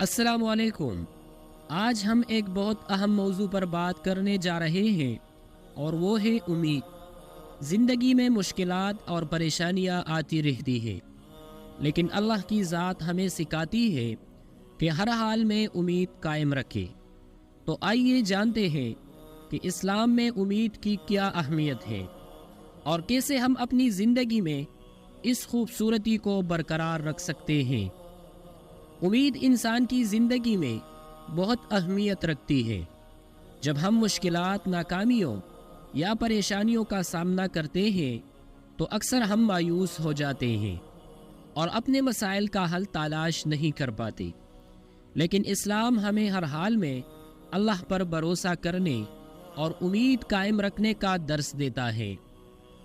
السلام علیکم۔ آج ہم ایک بہت اہم موضوع پر بات کرنے جا رہے ہیں اور وہ ہے امید۔ زندگی میں مشکلات اور پریشانیاں آتی رہتی ہیں، لیکن اللہ کی ذات ہمیں سکھاتی ہے کہ ہر حال میں امید قائم رکھے۔ تو آئیے جانتے ہیں کہ اسلام میں امید کی کیا اہمیت ہے اور کیسے ہم اپنی زندگی میں اس خوبصورتی کو برقرار رکھ سکتے ہیں۔ امید انسان کی زندگی میں بہت اہمیت رکھتی ہے۔ جب ہم مشکلات، ناکامیوں یا پریشانیوں کا سامنا کرتے ہیں تو اکثر ہم مایوس ہو جاتے ہیں اور اپنے مسائل کا حل تلاش نہیں کر پاتے، لیکن اسلام ہمیں ہر حال میں اللہ پر بھروسہ کرنے اور امید قائم رکھنے کا درس دیتا ہے۔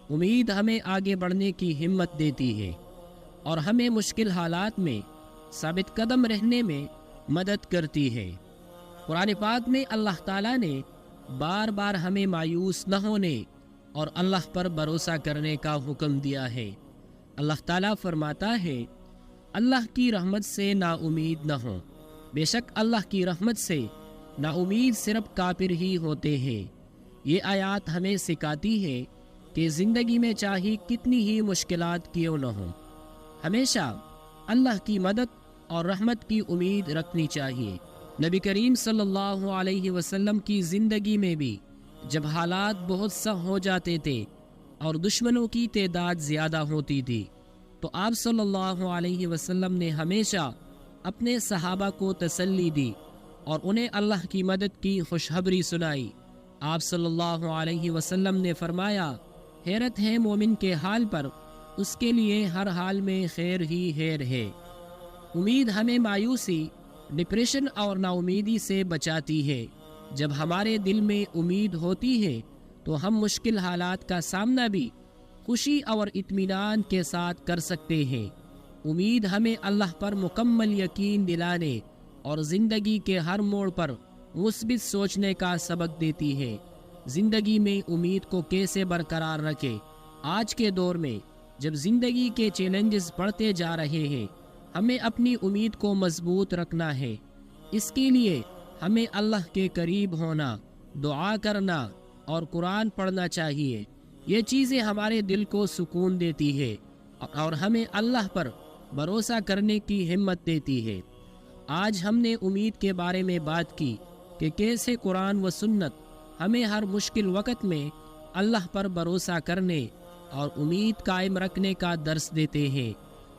امید ہمیں آگے بڑھنے کی ہمت دیتی ہے اور ہمیں مشکل حالات میں ثابت قدم رہنے میں مدد کرتی ہے۔ قرآن پاک میں اللہ تعالیٰ نے بار بار ہمیں مایوس نہ ہونے اور اللہ پر بھروسہ کرنے کا حکم دیا ہے۔ اللہ تعالیٰ فرماتا ہے، اللہ کی رحمت سے نا امید نہ ہو، بے شک اللہ کی رحمت سے نا امید صرف کافر ہی ہوتے ہیں۔ یہ آیات ہمیں سکھاتی ہے کہ زندگی میں چاہے کتنی ہی مشکلات کیوں نہ ہوں، ہمیشہ اللہ کی مدد اور رحمت کی امید رکھنی چاہیے۔ نبی کریم صلی اللہ علیہ وسلم کی زندگی میں بھی جب حالات بہت سخت ہو جاتے تھے اور دشمنوں کی تعداد زیادہ ہوتی تھی تو آپ صلی اللہ علیہ وسلم نے ہمیشہ اپنے صحابہ کو تسلی دی اور انہیں اللہ کی مدد کی خوشخبری سنائی۔ آپ صلی اللہ علیہ وسلم نے فرمایا، حیرت ہے مومن کے حال پر، اس کے لیے ہر حال میں خیر ہی خیر ہے۔ امید ہمیں مایوسی، ڈپریشن اور نا امیدی سے بچاتی ہے۔ جب ہمارے دل میں امید ہوتی ہے تو ہم مشکل حالات کا سامنا بھی خوشی اور اطمینان کے ساتھ کر سکتے ہیں۔ امید ہمیں اللہ پر مکمل یقین دلانے اور زندگی کے ہر موڑ پر مثبت سوچنے کا سبق دیتی ہے۔ زندگی میں امید کو کیسے برقرار رکھیں؟ آج کے دور میں جب زندگی کے چیلنجز بڑھتے جا رہے ہیں، ہمیں اپنی امید کو مضبوط رکھنا ہے۔ اس کے لیے ہمیں اللہ کے قریب ہونا، دعا کرنا اور قرآن پڑھنا چاہیے۔ یہ چیزیں ہمارے دل کو سکون دیتی ہے اور ہمیں اللہ پر بھروسہ کرنے کی ہمت دیتی ہے۔ آج ہم نے امید کے بارے میں بات کی کہ کیسے قرآن و سنت ہمیں ہر مشکل وقت میں اللہ پر بھروسہ کرنے اور امید قائم رکھنے کا درس دیتے ہیں۔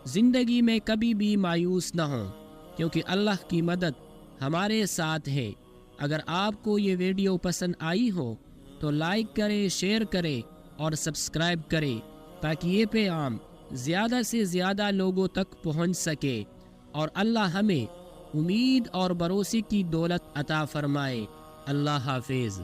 زندگی میں کبھی بھی مایوس نہ ہوں، کیونکہ اللہ کی مدد ہمارے ساتھ ہے۔ اگر آپ کو یہ ویڈیو پسند آئی ہو تو لائک کریں، شیئر کریں اور سبسکرائب کریں تاکہ یہ پیغام زیادہ سے زیادہ لوگوں تک پہنچ سکے اور اللہ ہمیں امید اور بھروسے کی دولت عطا فرمائے۔ اللہ حافظ۔